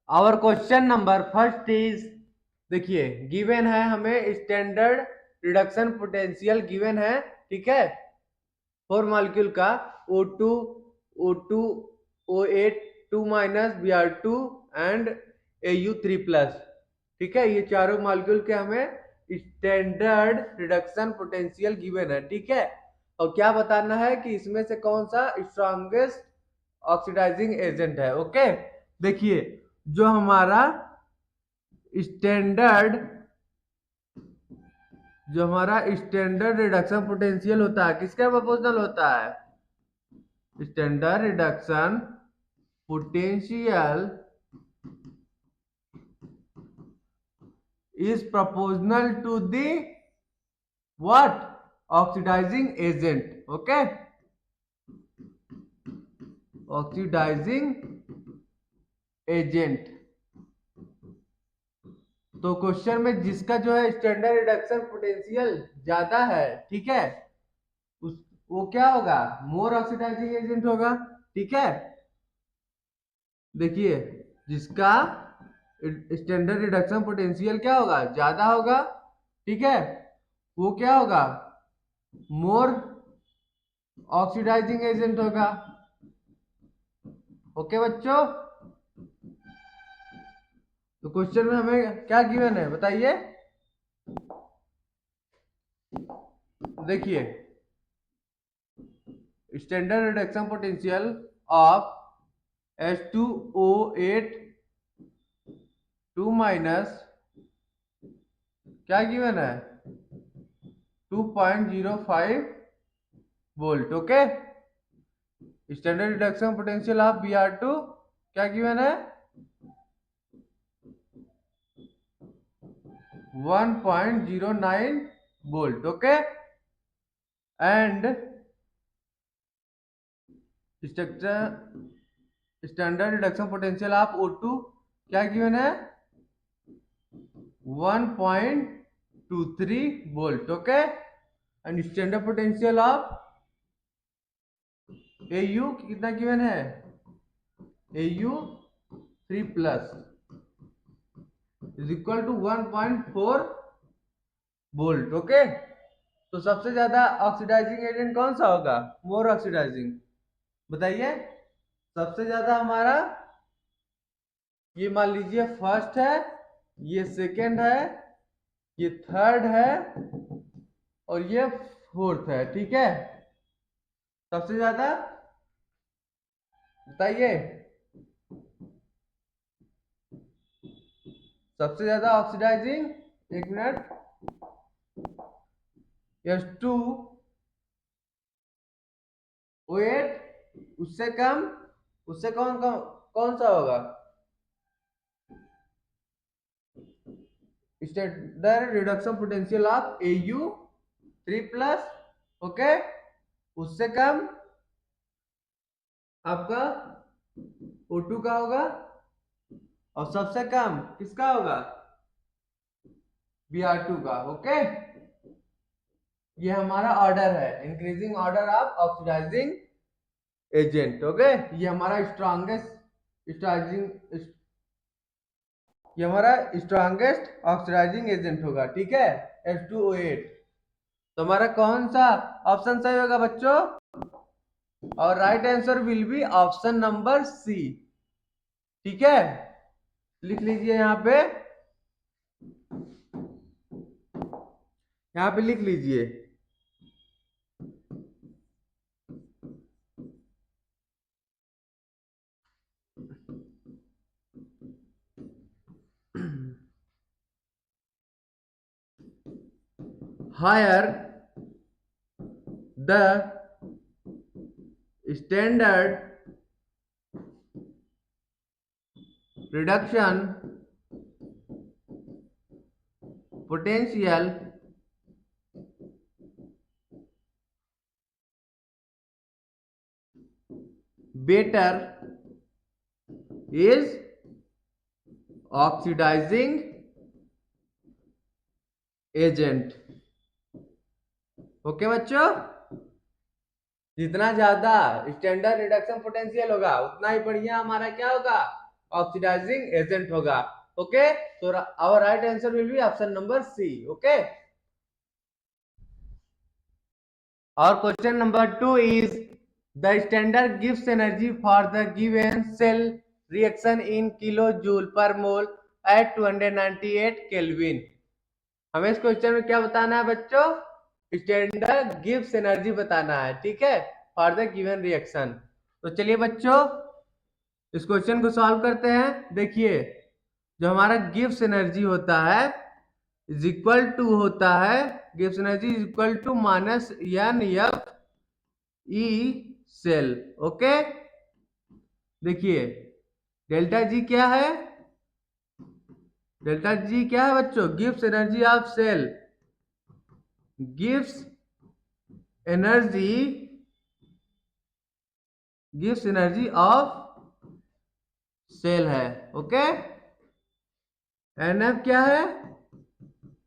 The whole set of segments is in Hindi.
Our question number first is, देखिए गिवन है हमें स्टैंडर्ड रिडक्शन पोटेंशियल गिवन है, ठीक है, 4 मॉलिक्यूल का O2 O2 O8 2 minus Br2 and Au3+, ठीक है। ये चारों मॉलिक्यूल के हमें स्टैंडर्ड रिडक्शन पोटेंशियल गिवन है, ठीक है। और क्या बताना है कि इसमें से कौन सा स्ट्रॉन्गेस्ट ऑक्सीडाइजिंग एजेंट है। ओके, देखिए जो हमारा स्टैंडर्ड रिडक्शन पोटेंशियल होता है किसका प्रोपोर्शनल होता है? Standard reduction potential is proportional to the what? Oxidizing agent. Okay, oxidizing agent। तो क्वेश्चन में जिसका जो है स्टैंडर्ड रिडक्शन पोटेंशियल ज्यादा है, ठीक है, उस वो क्या होगा? मोर ऑक्सीडाइजिंग एजेंट होगा, ठीक है। देखिए जिसका स्टैंडर्ड रिडक्शन पोटेंशियल क्या होगा? ज्यादा होगा, ठीक है, वो क्या होगा? मोर ऑक्सीडाइजिंग एजेंट होगा। ओके बच्चों, तो क्वेश्चन में हमें क्या गिवन है बताइए। देखिए standard reduction potential of H2O8 2 minus क्या गिवन है? 2.05 volt. Okay, standard reduction potential of Br2 क्या गिवन है? 1.09 volt. Okay, and standard reduction potential of O2 क्या गिवन है? 1.23 volt. Okay, and standard potential of Au कितना गिवन है? Au3+ is equal to 1.4 volt. Okay, तो सबसे ज्यादा ऑक्सीडाइजिंग एजेंट कौन सा होगा? मोर ऑक्सीडाइजिंग, बताइए। सबसे ज्यादा हमारा ये मान लीजिए फर्स्ट है, ये सेकंड है, ये थर्ड है और ये फोर्थ है, ठीक है। सबसे ज्यादा बताइए, सबसे ज्यादा ऑक्सीडाइजिंग, एक मिनट, H2O8 उससे कम, उससे कौन कौन कौन सा होगा? Standard reduction potential of Au3+। Okay, उससे कम आपका O2 का होगा और सबसे कम किसका होगा? Br2 का। ओके, ये हमारा ऑर्डर है, increasing order of oxidising agent. Okay, ये हमारा स्ट्रॉन्गेस्ट ऑक्सीडाइजिंग एजेंट होगा, ठीक है, H2O8। तो हमारा कौन सा ऑप्शन सही होगा बच्चों? और right answer will be option number C, ठीक है। लिख लीजिए यहाँ पे लिख लीजिए। Higher the standard reduction potential, better is oxidizing agent। Okay बच्चों, जितना ज्यादा स्टैंडर्ड रिडक्शन पोटेंशियल होगा उतना ही बढ़िया हमारा क्या होगा? ऑक्सीडाइजिंग एजेंट होगा। ओके, तो our right answer will be option number C. Okay, और question number 2 is the standard गिव्स energy for the given cell reaction in kilo joule per mole eight 298 kelvin. हमें इस क्वेश्चन में क्या बताना है बच्चों? स्टैंडर्ड गिव्स एनर्जी बताना है, ठीक है, फॉर द गिवन रिएक्शन। तो चलिए बच्चों इस क्वेश्चन को सॉल्व करते हैं। देखिए, जो हमारा गिव्स एनर्जी होता है इज इक्वल टू होता है, gives energy is equal to minus N F E cell. Okay, देखिए डेल्टा जी क्या है? डेल्टा जी क्या है बच्चों? Gives energy of cell, gives energy, gives energy of cell है। ओके, एन एफ क्या है?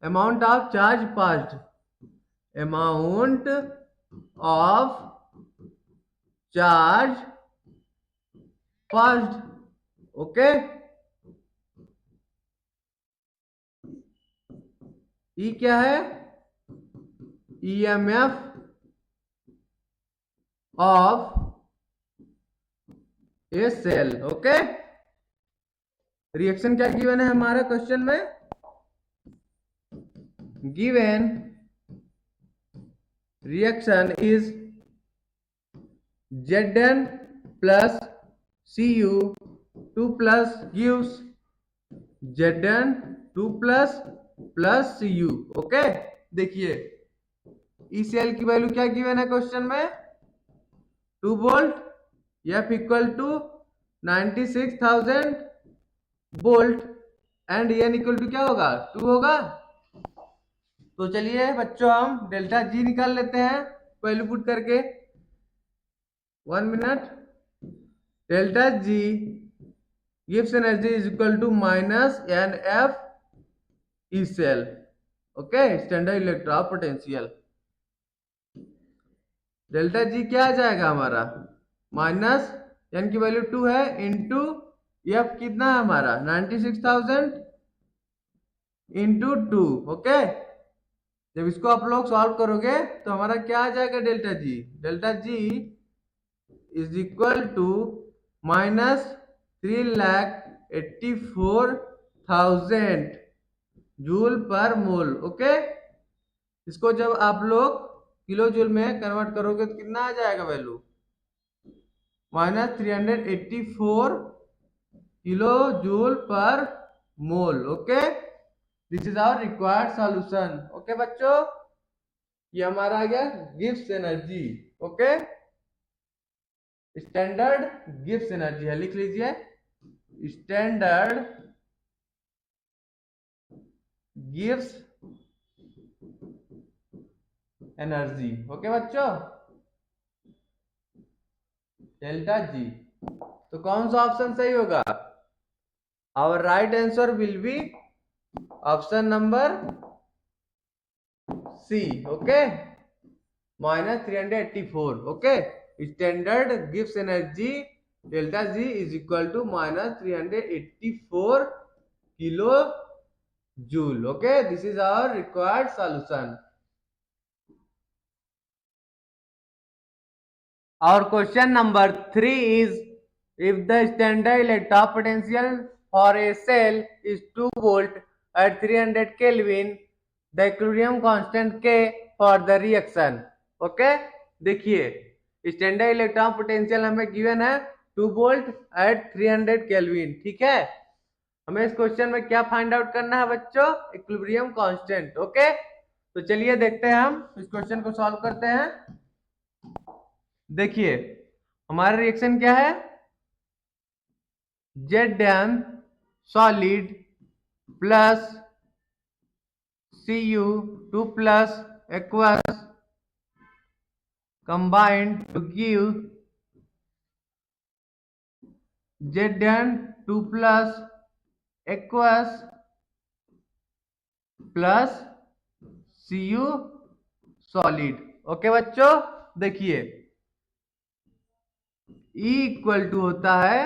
Amount of charge passed, amount of charge passed. Okay, ई क्या है? EMF of A cell. Okay, reaction क्या गिवन है हमारा क्वेश्चन में? Given reaction is Zn plus Cu 2 plus gives Zn 2 plus Cu। Okay, देखिए ई सेल की वैल्यू क्या गिवन है क्वेश्चन में? 2 volt, F equal to 96,000 volt and N equal to क्या होगा? 2 होगा। तो चलिए बच्चों हम डेल्टा जी निकाल लेते हैं वैल्यू पुट करके। 1 minute. Delta G gives energy is equal to minus NF E cell। Okay, standard electron potential. Delta G क्या आ जाएगा हमारा? माइनस एन की वैल्यू 2 है इंटू एफ कितना है हमारा? 96,000 इंटू 2। ओके, जब इसको आप लोग सॉल्व करोगे तो हमारा क्या आ जाएगा? Delta G, delta G is equal to minus 3,84,000 joule per mole. Okay, इसको जब आप लोग किलो जूल में कन्वर्ट करोगे तो कितना आ जाएगा value? -384 kilo joule per mole. Okay, this is our required solution. Okay बच्चों, ये हमारा आ गया गिव्स एनर्जी। ओके, स्टैंडर्ड गिव्स एनर्जी है, लिख लीजिए स्टैंडर्ड गिव्स एनर्जी। ओके बच्चों, डेल्टा जी। तो कौन सा ऑप्शन सही होगा? Our right answer will be option number C. Okay, -384। Okay, standard गिव्स energy delta G is equal to -384 kilo joule. Okay, this is our required solution. Our question number 3 is if the standard electrode potential for a cell is 2 volt at 300 Kelvin, the equilibrium constant K for the reaction। Okay, देखिए स्टैंडर्ड इलेक्ट्रॉन पोटेंशियल हमें गिवन है 2 वोल्ट एट 300 केल्विन। ठीक है, हमें इस क्वेश्चन में क्या फाइंड आउट करना है बच्चों? Equilibrium constant. ओके, तो चलिए देखते हैं, हम इस क्वेश्चन को सॉल्व करते हैं। देखिए हमारा रिएक्शन क्या है? Zn solid plus Cu 2 plus aqueous combined to give Zn 2 plus aqueous plus Cu solid. Okay बच्चों, देखिए E इक्वल टू होता है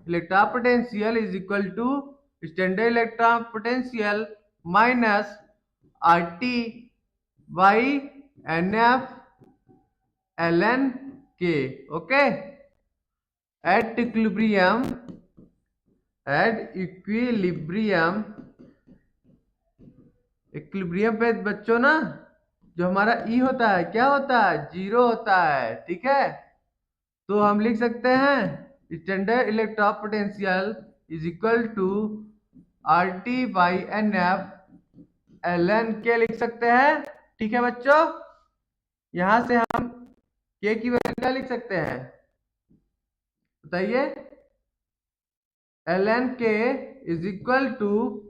electron potential is equal to standard electron potential minus R T by N F L N K. Okay, at equilibrium, at equilibrium, equilibrium पे बच्चों ना जो हमारा ई होता है क्या होता है, जीरो होता है। ठीक है, तो हम लिख सकते हैं standard electron potential is equal to R T by N F L N K लिख सकते हैं। ठीक है बच्चों, यहां से हम के की वैल्यू क्या लिख सकते हैं बताइए। L N K is equal to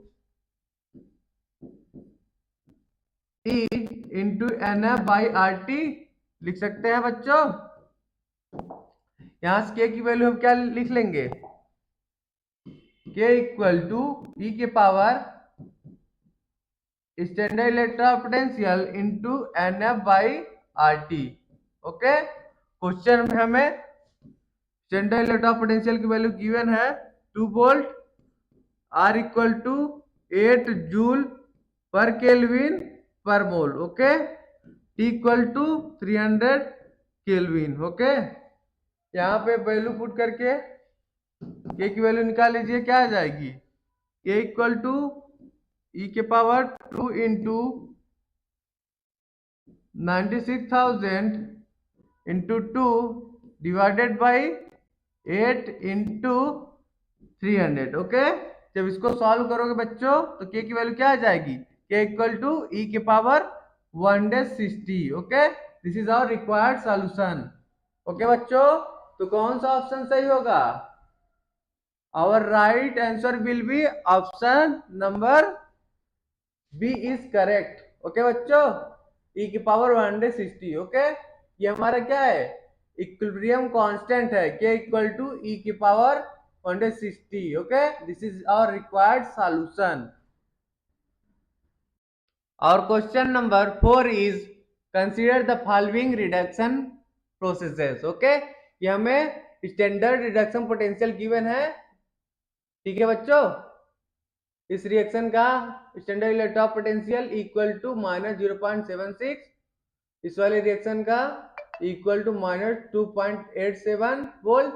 E into N F by R T लिख सकते हैं बच्चों। यहां से के की वैल्यू हम क्या लिख लेंगे, के इक्वल टू ई के power standard electron potential into N F by R T. Okay, question में हमें स्टैंडर्ड इलेक्ट्रॉन पोटेंशियल की वैल्यू गिवन है 2 volt, R equal to 8 joule per kelvin per mole. Okay, T equal to 300 kelvin. Okay, यहाँ पे वैल्यू पुट करके के की वैल्यू निकाल लीजिए, क्या आ जाएगी, के इक्वल टू ई के power 2 into 96,000 into 2 divided by 8 into 300। Okay, जब इसको सॉल्व करोगे बच्चों तो के की वैल्यू क्या आ जाएगी, के इक्वल टू ई के power 160। Okay, this is our required solution. Okay बच्चों, तो कौन सा ऑप्शन सही होगा, our right answer will be option number B is correct. Okay बच्चों, ई की पावर 160। ओके, ये हमारा क्या है, इक्विलिब्रियम कांस्टेंट है, के इक्वल टू ई की power 160। Okay, this is our required solution. और question number 4 is consider the following reduction processes. Okay, ये हमें स्टैंडर्ड रिडक्शन पोटेंशियल गिवन है। ठीक है बच्चों, इस रिएक्शन का standard electron potential equal to -0.76, इस वाले रिएक्शन का इक्वल टू -2.87 वोल्ट,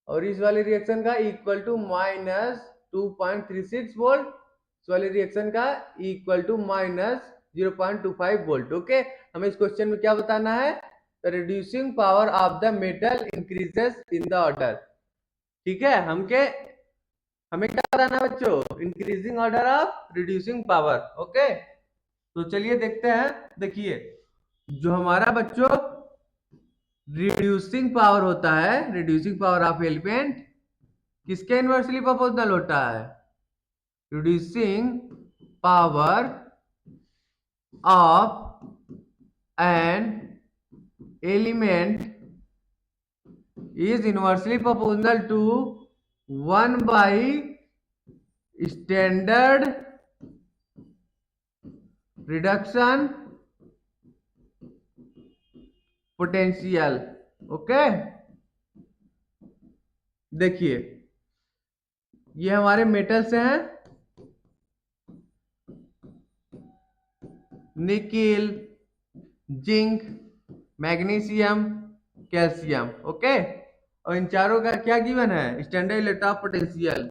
और इस वाले रिएक्शन का इक्वल टू -2.36 वोल्ट, इस वाले रिएक्शन का इक्वल टू -0.25 वोल्ट। ओके, हमें इस क्वेश्चन में क्या बताना है, the reducing power of the metal increases in the order. ठीक है, हमें क्या बताना है बच्चों, increasing order of reducing power. Okay, तो चलिए देखते हैं। देखिए, जो हमारा बच्चों रिड्यूसिंग पावर होता है, रिड्यूसिंग पावर ऑफ एलिमेंट किसके इनवर्सली प्रोपोर्शनल होता है, reducing power of an element is inversely proportional to 1 by standard reduction potential। Okay, देखिए ये हमारे मेटल्स हैं, nickel, zinc, magnesium, calcium. Okay, और इन चारों का क्या गिवन है, स्टैंडर्ड इलेक्ट्रॉन पोटेंशियल।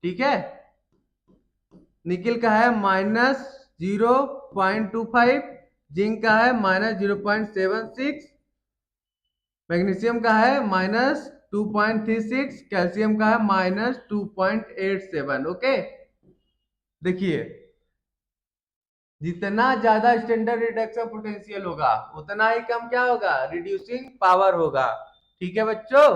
ठीक है, निकिल का है -0.25, जिंक का है -0.76, मैग्नीशियम का है -2.36, कैल्शियम का है -2.87। ओके, देखिए जितना ज्यादा स्टैंडर्ड रिडक्शन पोटेंशियल होगा उतना ही कम क्या होगा, रिड्यूसिंग पावर होगा। ठीक है बच्चों,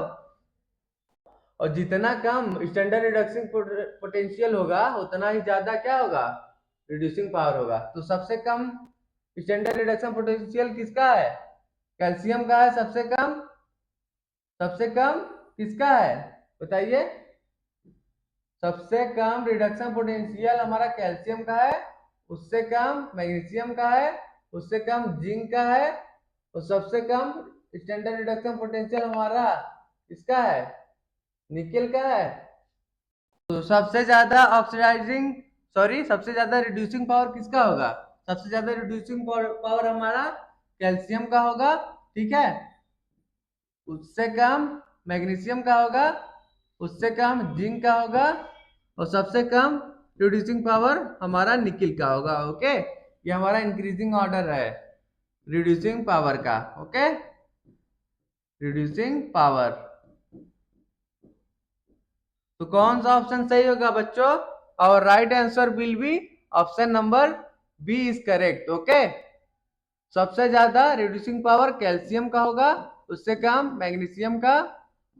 और जितना कम स्टैंडर्ड रिडक्शन पोटेंशियल होगा उतना ही ज्यादा क्या होगा, रिड्यूसिंग पावर होगा। तो सबसे कम स्टैंडर्ड रिडक्शन पोटेंशियल किसका है, कैल्शियम का है सबसे कम। सबसे कम किसका है बताइए, सबसे कम रिडक्शन पोटेंशियल हमारा कैल्शियम का है, उससे कम मैग्नीशियम का है, उससे कम जिंक का है, और सबसे कम स्टैंडर्ड रिडक्शन पोटेंशियल हमारा किसका है, निकेल का है। तो सबसे ज्यादा सबसे ज्यादा रिड्यूसिंग पावर किसका होगा? सबसे ज्यादा रिड्यूसिंग पावर हमारा कैल्शियम का होगा, ठीक है। उससे कम मैग्नीशियम का होगा, उससे कम जिंक का होगा, और सबसे कम रिड्यूसिंग पावर हमारा निकिल का होगा। ओके, ये हमारा इंक्रीजिंग ऑर्डर है रिड्यूसिंग पावर का। Okay, reducing power. तो कौन सा ऑप्शन सही होगा बच्चों? और right answer will be option number B is correct. Okay, सबसे ज्यादा रिड्यूसिंग पावर कैल्शियम का होगा, उससे कम मैग्नीशियम का,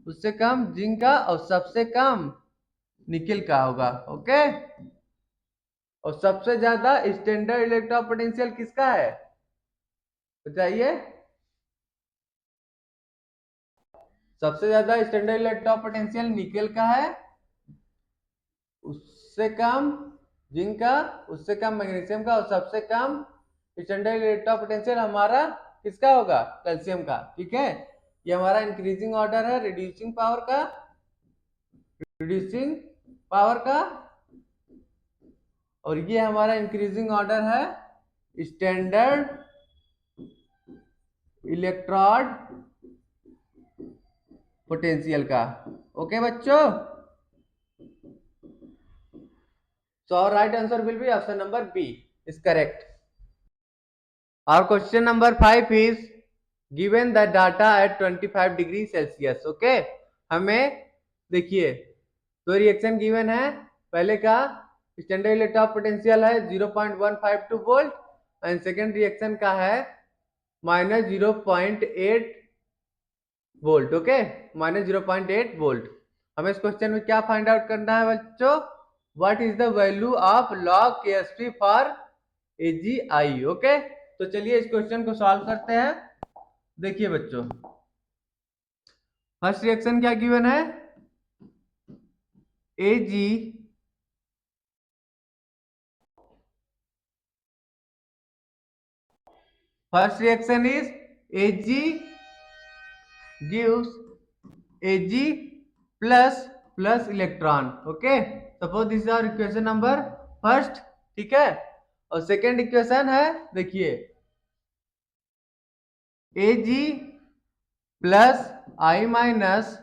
उससे कम जिंक का, और सबसे कम निकिल का होगा। ओके, और सबसे ज्यादा स्टैंडर्ड इलेक्ट्रॉन पोटेंशियल किसका है बताइए? सबसे ज्यादा स्टैंडर्ड इलेक्ट्रॉन पोटेंशियल निकेल का है, उससे कम जिंक का, उससे कम मैग्नीशियम का, और सबसे कम स्टैंडर्ड इलेक्ट्रॉन पोटेंशियल हमारा किसका होगा? कैल्शियम का। ठीक है, ये हमारा इंक्रीजिंग ऑर्डर है रिड्यूसिंग पावर का, और ये हमारा इंक्रीजिंग ऑर्डर है स्टैंडर्ड इलेक्ट्रॉन पोटेंशियल का। ओके बच्चों, so right answer will be option number B is correct. Our question number 5 is given the data at 25 degree Celsius. Okay, हमें देखिए दो रिएक्शन गिवन है। पहले का स्टैंडर्ड इलेक्ट्रॉन पोटेंशियल है 0.152 वोल्ट, एंड सेकेंड रिएक्शन का है -0.8 वोल्ट। Okay, -0.8 volt. हमें इस क्वेश्चन में क्या फाइंड आउट करना है बच्चों? What is the value of log KSP for AgI। Okay, तो चलिए इस क्वेश्चन को सॉल्व करते हैं। देखिए बच्चों, फर्स्ट रिएक्शन क्या गिवन है? Ag first reaction is Ag gives Ag plus electron। Okay, suppose this is our equation number first, ठीक है। और सेकेंड इक्वेशन है, देखिए Ag plus I minus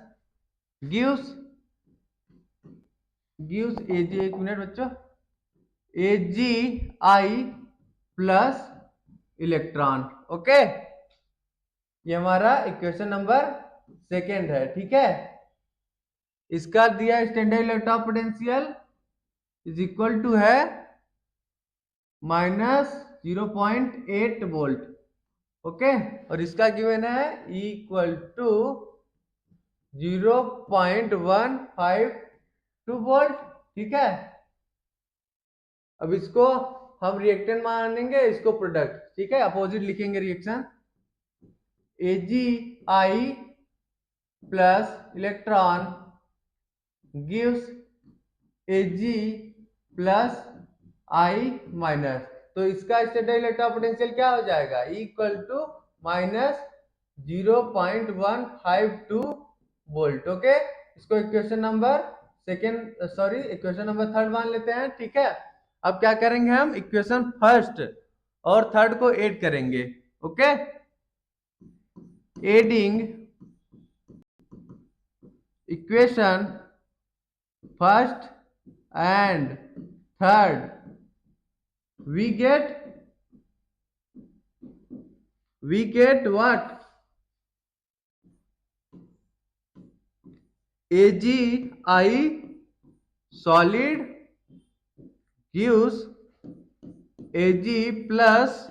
gives Ag, एक मिनट बच्चों, AgI प्लस इलेक्ट्रॉन। ओके, ये हमारा इक्वेशन नंबर सेकेंड है, ठीक है। इसका दिया standard electron potential is equal to है -0.8 वोल्ट। ओके, और इसका गिवन है इक्वल टू 0.152 वोल्ट। ठीक है, अब इसको हम रिएक्टेंट मानेंगे, इसको प्रोडक्ट। ठीक है, अपोजिट लिखेंगे reaction. AgI plus electron gives Ag plus I minus. तो इसका स्टैंडर्ड इलेक्ट्रॉन पोटेंशियल क्या हो जाएगा? Equal to -0.152 volt. ओके, इसको equation number equation number third मान लेते हैं। ठीक है, अब क्या करेंगे हम? इक्वेशन फर्स्ट और थर्ड को ऐड करेंगे। Okay, adding equation first and third we get what? AgI solid gives Ag plus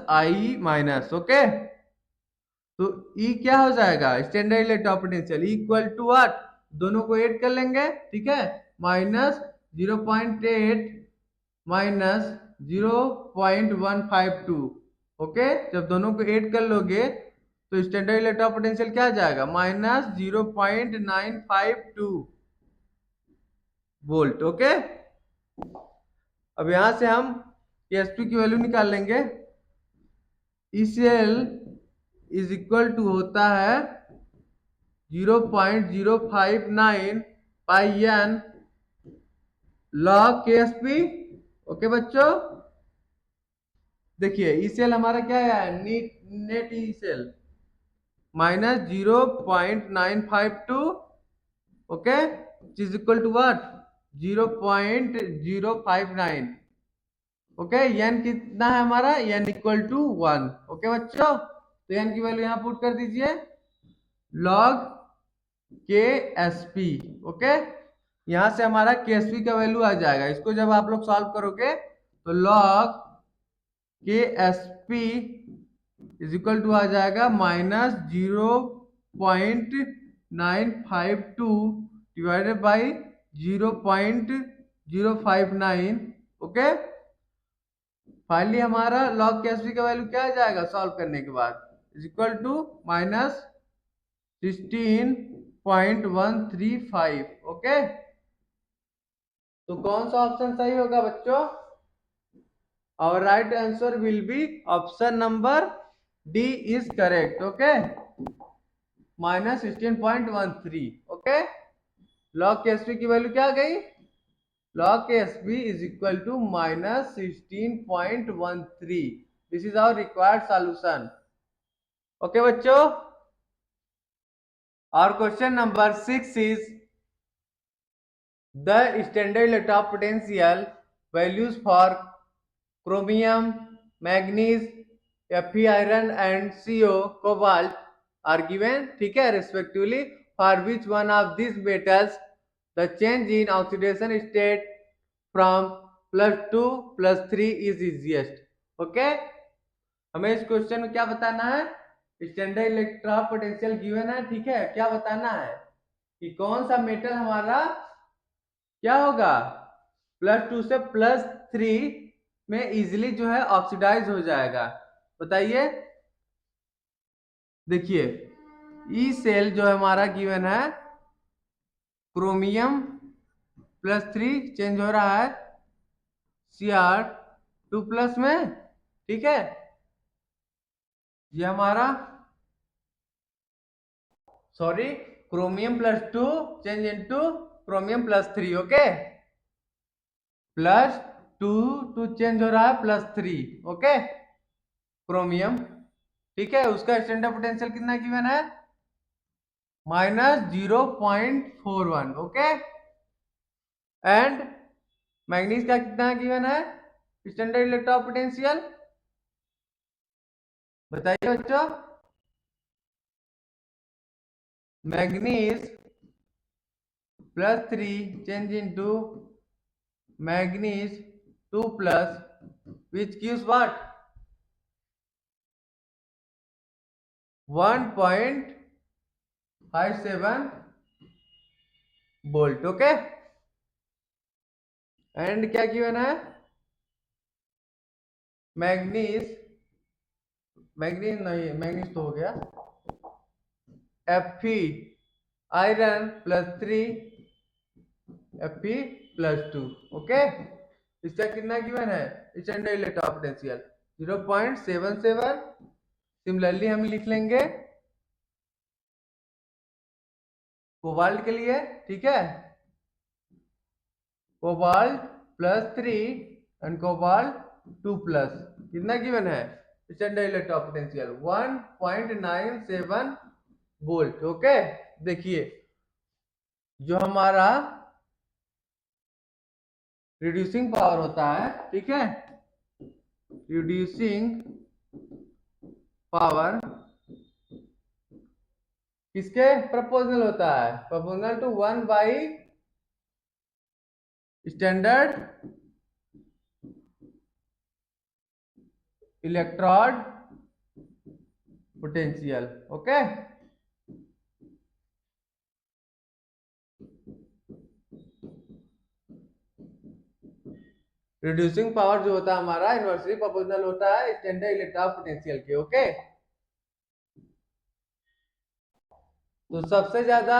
I minus. Okay, तो E क्या हो जाएगा? Standard electron potential equal to what? दोनों को ऐड कर लेंगे, ठीक है। -0.8 माइनस 0.152। ओके, जब दोनों को ऐड कर लोगे तो स्टैंडर्ड इलेक्ट्रॉन पोटेंशियल क्या आ जाएगा? -0.952 वोल्ट। ओके, अब यहां से हम KSP की वैल्यू निकाल लेंगे। ECl इज इक्वल टू होता है 0.059 by N log K S P. Okay बच्चों, देखिए ई सेल हमारा क्या है, net E cell -0.952, okay, is equal to what, 0.059। Okay, N कितना है हमारा, एन इक्वल टू 1। ओके बच्चों, तो एन की वैल्यू यहां पुट कर दीजिए, log K S P. Okay, यहां से हमारा के एस पी का वैल्यू आ जाएगा। इसको जब आप लोग सॉल्व करोगे तो log K S P is equal to आ जाएगा -0.952 डिवाइडेड बाई 0.059। ओके, फाइनली हमारा लॉग के एस पी का वैल्यू क्या आ जाएगा सॉल्व करने के बाद, इज इक्वल टू -16.135। ओके, तो कौन सा ऑप्शन सही होगा बच्चों? Our right answer will be option number D is correct. Okay, -16.13। Okay, log K SP की वैल्यू क्या आ गई, log K SP is equal to -16.13। This is our required solution. Okay बच्चों, और question number 6 is the standard electrode potential values for chromium, manganese, Fe iron and CO cobalt are given, ठीक है, respectively for which one of these metals the change in oxidation state from +2 +3 is easiest। Okay, हमें इस क्वेश्चन में क्या बताना है, स्टैंडर्ड इलेक्ट्रॉन पोटेंशियल गिवन है, ठीक है, क्या बताना है कि कौन सा मेटल हमारा क्या होगा, +2 से +3 में इजिली जो है ऑक्सीडाइज हो जाएगा। बताइए, देखिए ई सेल जो हमारा गिवन है, क्रोमियम +3 चेंज हो रहा है Cr2+ में, ठीक है, ये हमारा sorry chromium +2 change into chromium +3। Okay, +2 to change हो रहा है +3। ओके, क्रोमियम, ठीक है, उसका स्टैंडर्ड पोटेंशियल कितना गिवन है, -0.41। ओके, एंड मैग्नीज का कितना गिवन है स्टैंडर्ड इलेक्ट्रॉन पोटेंशियल, बताइए बच्चों। Manganese +3 change into manganese 2+ which gives what, 1.57 volt. Okay, and क्या गिवन है, मैग्नीज, मैग्नीज नहीं, मैग्नीज तो हो गया, Fe आयरन +3 Fe+2। ओके, इसका कितना गिवन है स्टैंडर्ड इलेक्ट्रॉन पोटेंशियल 0.77। सिमिलरली हम लिख लेंगे कोबाल्ट के लिए, ठीक है, कोबाल्ट +3 एंड कोबाल्ट 2+, कितना गिवन है standard electron potential 1.97 volt. Okay, देखिए जो हमारा रिड्यूसिंग पावर होता है, ठीक है, रिड्यूसिंग पावर किसके प्रोपोर्शनल होता है, proportional to 1 by standard electrode potential. Okay, reducing power जो होता है हमारा इनवर्सली प्रोपोर्शनल होता है स्टैंडर्ड इलेक्ट्रॉन पोटेंशियल के। ओके, तो सबसे ज्यादा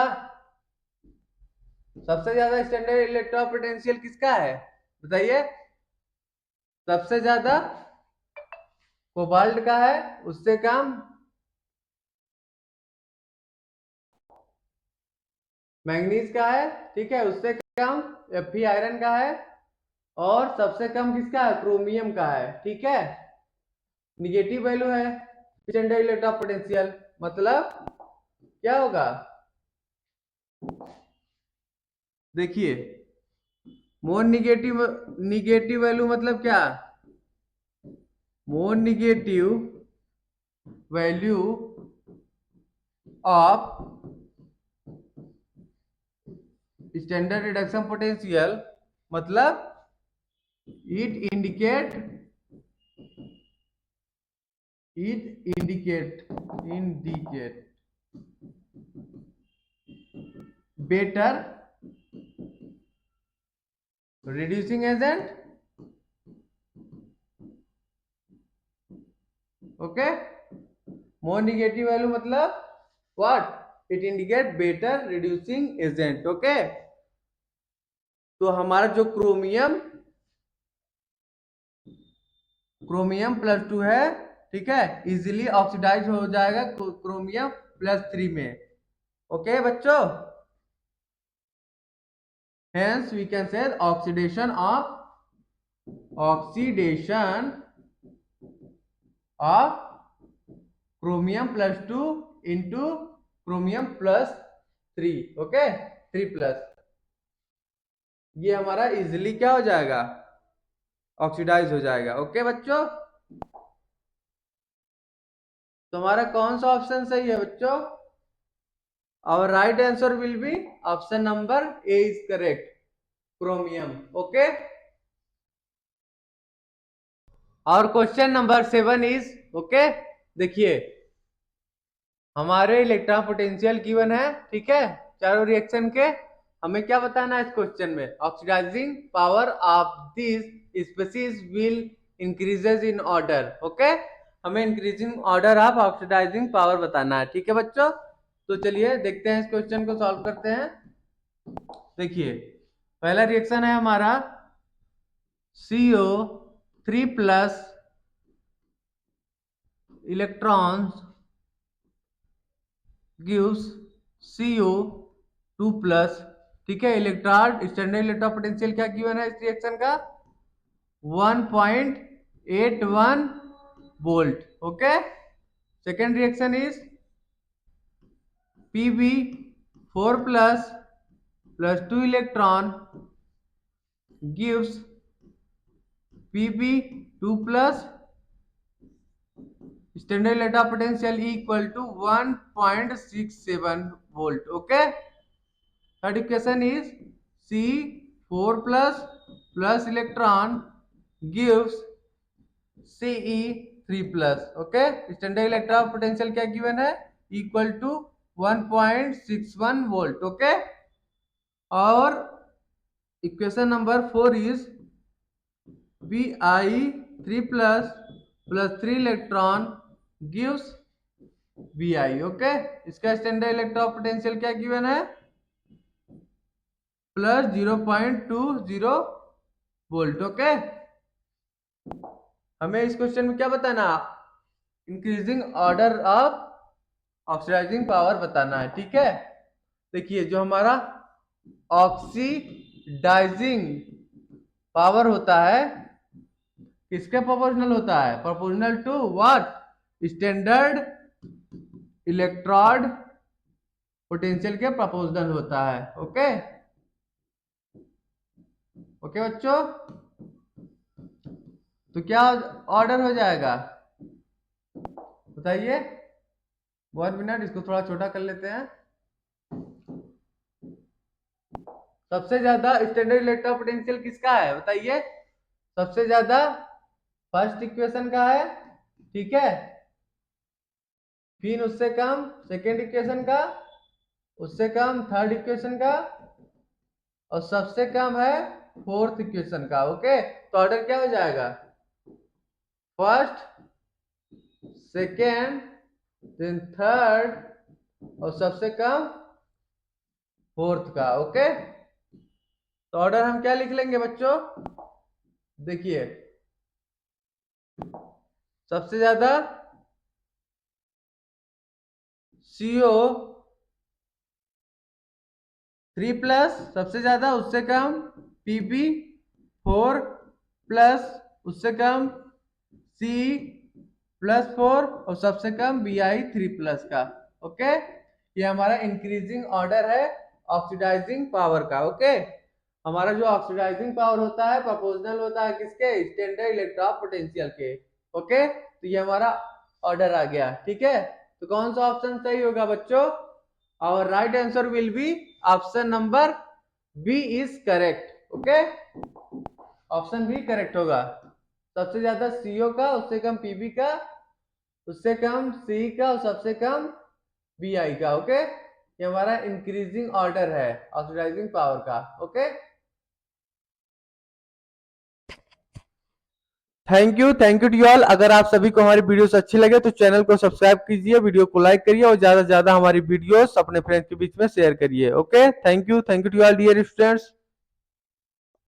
स्टैंडर्ड इलेक्ट्रॉन पोटेंशियल किसका है, बताइए, सबसे ज्यादा कोबाल्ट का है, उससे कम मैंगनीज का है, ठीक है, उससे कम Fe आयरन का है, और सबसे कम किसका है, क्रोमियम का है, ठीक है। निगेटिव वैल्यू है स्टैंडर्ड इलेक्ट्रॉन पोटेंशियल, मतलब क्या होगा, देखिए मोर निगेटिव, निगेटिव वैल्यू मतलब क्या, more negative value of standard reduction potential, मतलब it indicate, indicate better reducing agent, okay. More negative value मतलब what, it indicate better reducing agent, okay. तो हमारा जो क्रोमियम, +2 है, ठीक है, इजीली ऑक्सीडाइज हो जाएगा क्रोमियम +3 में, ओके बच्चों। Hence we can say oxidation of chromium +2 into chromium +3, okay, 3+, ये हमारा इजिली क्या हो जाएगा, ऑक्सीडाइज हो जाएगा, ओके बच्चों। तो हमारा कौन सा ऑप्शन सही है बच्चों, our right answer will be option number A is correct, chromium, okay. और क्वेश्चन नंबर 7 इज, ओके, देखिए हमारे इलेक्ट्रॉन पोटेंशियल गिवन है, ठीक है, चारों रिएक्शन के, हमें क्या बताना है इस क्वेश्चन में, oxidizing power of this species will increases in order, okay, हमें increasing order of oxidising power बताना है, ठीक है बच्चों। तो चलिए देखते हैं इस क्वेश्चन को सॉल्व करते हैं। देखिए पहला रिएक्शन है हमारा CO3+ इलेक्ट्रॉन्स गिव्स CO2+, ठीक है, इलेक्ट्रॉन स्टैंडर्ड इलेक्ट्रॉन पोटेंशियल क्या गिवन है इस रिएक्शन का, 1.81 volt, okay. Second reaction is Pb4+ +2 electron gives Pb2+ standard electron potential equal to 1.67 volt, okay. Third equation is C4+ electron gives Ce3+, okay, standard electron potential क्या गिवन है, इक्वल टू 1.61 वोल्ट, ओके। और equation number 4 is Bi3+ +3 electron gives Vi, okay, इसका स्टैंडर्ड इलेक्ट्रॉन पोटेंशियल क्या गिवन है, +0.20 वोल्ट, ओके। हमें इस क्वेश्चन में क्या बताना, increasing order of oxidising power बताना है, ठीक है। देखिए जो हमारा ऑक्सीडाइजिंग पावर होता है किसके प्रोपोर्शनल होता है, proportional to what, standard electrode potential के प्रोपोर्शनल होता है, ओके, ओके बच्चों। तो क्या ऑर्डर हो जाएगा बताइए, 1 मिनट, इसको थोड़ा छोटा कर लेते हैं। सबसे ज्यादा स्टैंडर्ड इलेक्ट्रॉन पोटेंशियल किसका है बताइए, सबसे ज्यादा फर्स्ट इक्वेशन का है, ठीक है, फिर उससे कम सेकेंड इक्वेशन का, उससे कम थर्ड इक्वेशन का, और सबसे कम है फोर्थ इक्वेशन का, ओके। तो ऑर्डर क्या हो जाएगा, फर्स्ट, सेकेंड, देन थर्ड, और सबसे कम फोर्थ का, ओके। तो ऑर्डर हम क्या लिख लेंगे बच्चों, देखिए सबसे ज्यादा CO 3+ सबसे ज्यादा, उससे कम Pb 4+ उससे कम C+4 और सबसे कम Bi 3+ का। ओके, ये हमारा इंक्रीजिंग ऑर्डर है ऑक्सीडाइजिंग पावर का। ओके, हमारा जो ऑक्सीडाइजिंग पावर होता है प्रोपोर्शनल होता है किसके, स्टैंडर्ड इलेक्ट्रॉन पोटेंशियल के। ओके, तो ये हमारा ऑर्डर आ गया। ठीक है, तो कौन सा ऑप्शन सही होगा बच्चों? Our right answer will be option number B is correct. Okay, option B correct होगा। सबसे ज्यादा सीओ का, उससे कम पीबी का, उससे कम सी का और सबसे कम बीआई का। ओके, ये हमारा इंक्रीजिंग ऑर्डर है ऑक्सीडाइजिंग पावर का। Okay, thank you to all. अगर आप सभी को हमारी वीडियोस अच्छी लगे तो चैनल को सब्सक्राइब कीजिए, वीडियो को लाइक करिए और ज्यादा से ज्यादा हमारी वीडियोस अपने फ्रेंड्स के बीच में शेयर करिए। Okay, thank you to all dear students.